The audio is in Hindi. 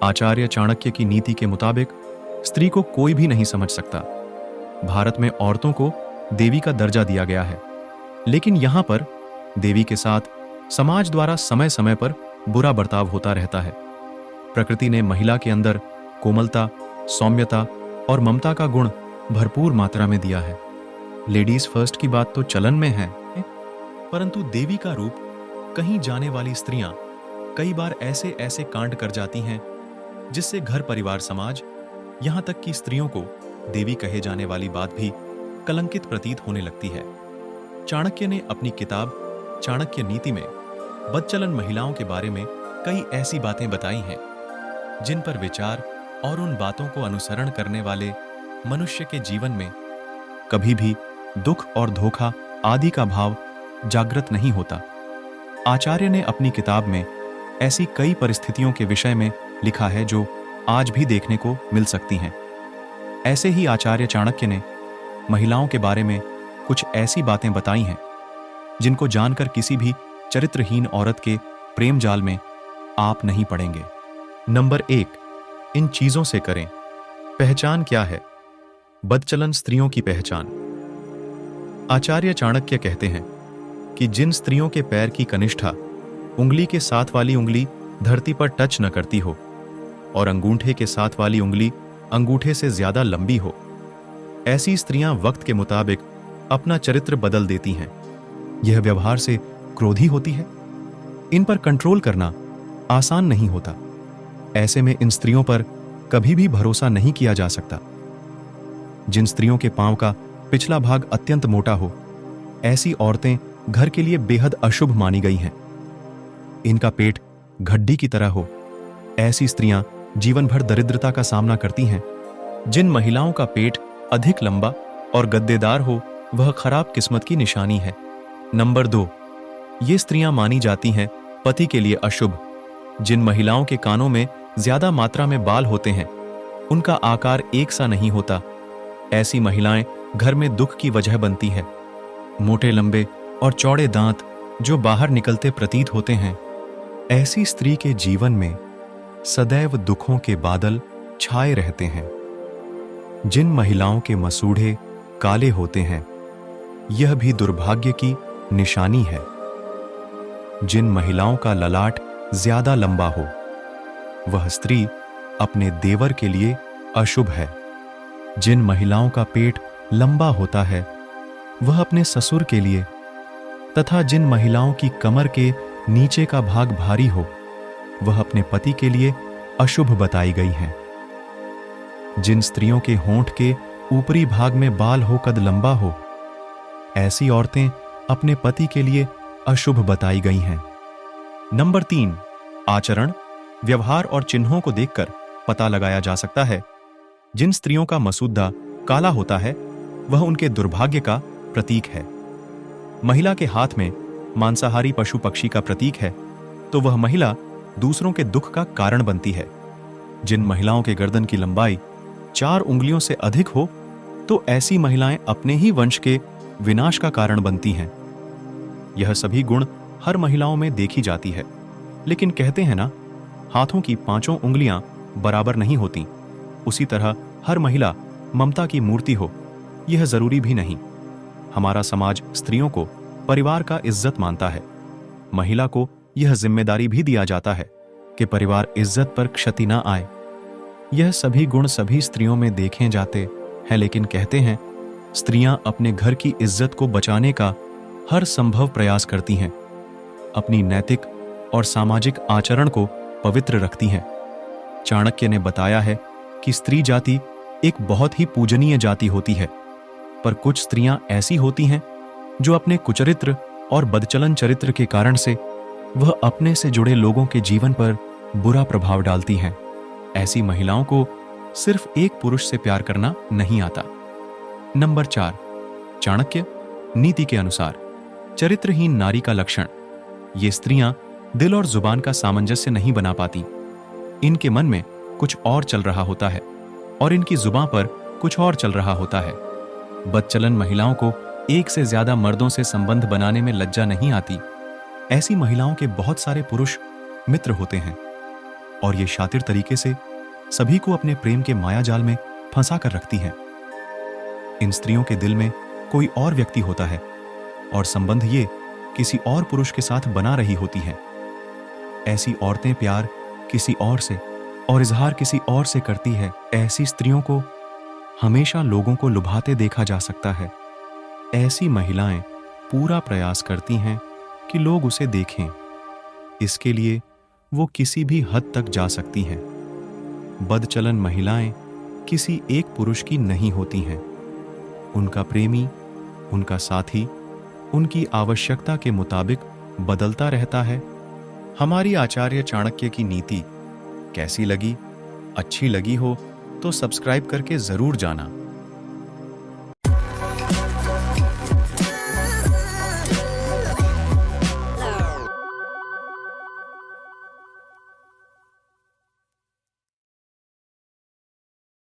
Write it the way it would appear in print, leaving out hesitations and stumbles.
आचार्य चाणक्य की नीति के मुताबिक स्त्री को कोई भी नहीं समझ सकता। भारत में औरतों को देवी का दर्जा दिया गया है, लेकिन यहां पर देवी के साथ समाज द्वारा समय समय पर बुरा बर्ताव होता रहता है। प्रकृति ने महिला के अंदर कोमलता, सौम्यता और ममता का गुण भरपूर मात्रा में दिया है। लेडीज फर्स्ट की बात तो चलन में है, परंतु देवी का रूप कहीं जाने वाली स्त्रियां कई बार ऐसे ऐसे कांड कर जाती हैं जिससे घर परिवार समाज, यहां तक कि स्त्रियों को देवी कहे जाने वाली बात भी कलंकित प्रतीत होने लगती है। चाणक्य ने अपनी किताब चाणक्य नीति में बदचलन महिलाओं के बारे में कई ऐसी बातें बताई हैं जिन पर विचार और उन बातों को अनुसरण करने वाले मनुष्य के जीवन में कभी भी दुख और धोखा आदि का भाव जागृत नहीं होता। आचार्य ने अपनी किताब में ऐसी कई परिस्थितियों के विषय में लिखा है जो आज भी देखने को मिल सकती हैं। ऐसे ही आचार्य चाणक्य ने महिलाओं के बारे में कुछ ऐसी बातें बताई हैं जिनको जानकर किसी भी चरित्रहीन औरत के प्रेम जाल में आप नहीं पड़ेंगे। नंबर 1, इन चीजों से करें। पहचान क्या है? बदचलन स्त्रियों की पहचान। आचार्य चाणक्य कहते हैं कि जिन स्त्रियों के पैर की कनिष्ठा उंगली के साथ वाली उंगली धरती पर टच न करती हो और अंगूठे के साथ वाली उंगली अंगूठे से ज्यादा लंबी हो, ऐसी स्त्रियां वक्त के मुताबिक अपना चरित्र बदल देती हैं। यह व्यवहार से क्रोधी होती है। इन पर कंट्रोल करना आसान नहीं होता। ऐसे में इन स्त्रियों पर कभी भी भरोसा नहीं किया जा सकता। जिन स्त्रियों के पांव का पिछला भाग अत्यंत मोटा हो, ऐसी औरतें घर के लिए बेहद अशुभ मानी गई हैं। इनका पेट घड्डी की तरह हो, ऐसी स्त्रियां जीवन भर दरिद्रता का सामना करती हैं। जिन महिलाओं का पेट अधिक लंबा और गद्देदार हो, वह खराब किस्मत की निशानी है। नंबर 2, ये स्त्रियां मानी जाती हैं पति के लिए अशुभ। जिन महिलाओं के कानों में ज्यादा मात्रा में बाल होते हैं, उनका आकार एक सा नहीं होता, ऐसी महिलाएं घर में दुख की वजह बनती है। मोटे लंबे और चौड़े दांत जो बाहर निकलते प्रतीत होते हैं, ऐसी स्त्री के जीवन में सदैव दुखों के बादल छाए रहते हैं। जिन महिलाओं के मसूढ़े काले होते हैं, यह भी दुर्भाग्य की निशानी है। जिन महिलाओं का ललाट ज्यादा लंबा हो, वह स्त्री अपने देवर के लिए अशुभ है। जिन महिलाओं का पेट लंबा होता है, वह अपने ससुर के लिए, तथा जिन महिलाओं की कमर के नीचे का भाग भारी हो, वह अपने पति के लिए अशुभ बताई गई हैं। जिन स्त्रियों के होंठ के ऊपरी भाग में बाल हो, कद लंबा हो, ऐसी औरतें अपने पति के लिए अशुभ बताई गई हैं। नंबर 3, आचरण, व्यवहार और चिन्हों को देखकर पता लगाया जा सकता है। जिन स्त्रियों का मसूदा काला होता है, वह उनके दुर्भाग्य का प्रतीक है। महिला के हाथ में मांसाहारी पशु पक्षी का प्रतीक है, तो वह महिला दूसरों के दुख का कारण बनती है। जिन महिलाओं के गर्दन की लंबाई 4 उंगलियों से अधिक हो, तो ऐसी महिलाएं अपने ही वंश के विनाश का कारण बनती हैं। यह सभी गुण हर महिलाओं में देखी जाती है, लेकिन कहते हैं ना, हाथों की 5 उंगलियां बराबर नहीं होती। उसी तरह हर महिला ममता की मूर्ति हो, यह जरूरी भी नहीं। हमारा समाज स्त्रियों को परिवार का इज्जत मानता है। महिला को यह जिम्मेदारी भी दिया जाता है कि परिवार इज्जत पर क्षति ना आए। यह सभी गुण सभी स्त्रियों में देखे जाते हैं, लेकिन कहते हैं स्त्रियां अपने घर की इज्जत को बचाने का हर संभव प्रयास करती हैं। अपनी नैतिक और सामाजिक आचरण को पवित्र रखती हैं। चाणक्य ने बताया है कि स्त्री जाति एक बहुत ही पूजनीय जाति होती है, पर कुछ स्त्रियां ऐसी होती हैं जो अपने कुचरित्र और बदचलन चरित्र के कारण से वह अपने से जुड़े लोगों के जीवन पर बुरा प्रभाव डालती हैं। ऐसी महिलाओं को सिर्फ एक पुरुष से प्यार करना नहीं आता। नंबर 4, चाणक्य नीति के अनुसार चरित्रहीन नारी का लक्षण। ये स्त्रियां दिल और जुबान का सामंजस्य नहीं बना पाती। इनके मन में कुछ और चल रहा होता है और इनकी जुबान पर कुछ और चल रहा होता है। बदचलन महिलाओं को एक से ज्यादा मर्दों से संबंध बनाने में लज्जा नहीं आती। ऐसी महिलाओं के बहुत सारे पुरुष मित्र होते हैं। और ये शातिर तरीके से सभी को अपने प्रेम के माया जाल में फंसा कर रखती हैं। इन स्त्रियों के दिल में कोई और व्यक्ति होता है और संबंध ये किसी और पुरुष के साथ बना रही होती हैं। ऐसी औरतें प्यार किसी और से और इजहार किसी और से करती है। ऐसी स्त्रियों को हमेशा लोगों को लुभाते देखा जा सकता है। ऐसी महिलाएं पूरा प्रयास करती हैं कि लोग उसे देखें। इसके लिए वो किसी भी हद तक जा सकती हैं। बदचलन महिलाएं किसी एक पुरुष की नहीं होती हैं। उनका प्रेमी, उनका साथी उनकी आवश्यकता के मुताबिक बदलता रहता है। हमारी आचार्य चाणक्य की नीति कैसी लगी? अच्छी लगी हो तो सब्सक्राइब करके जरूर जाना।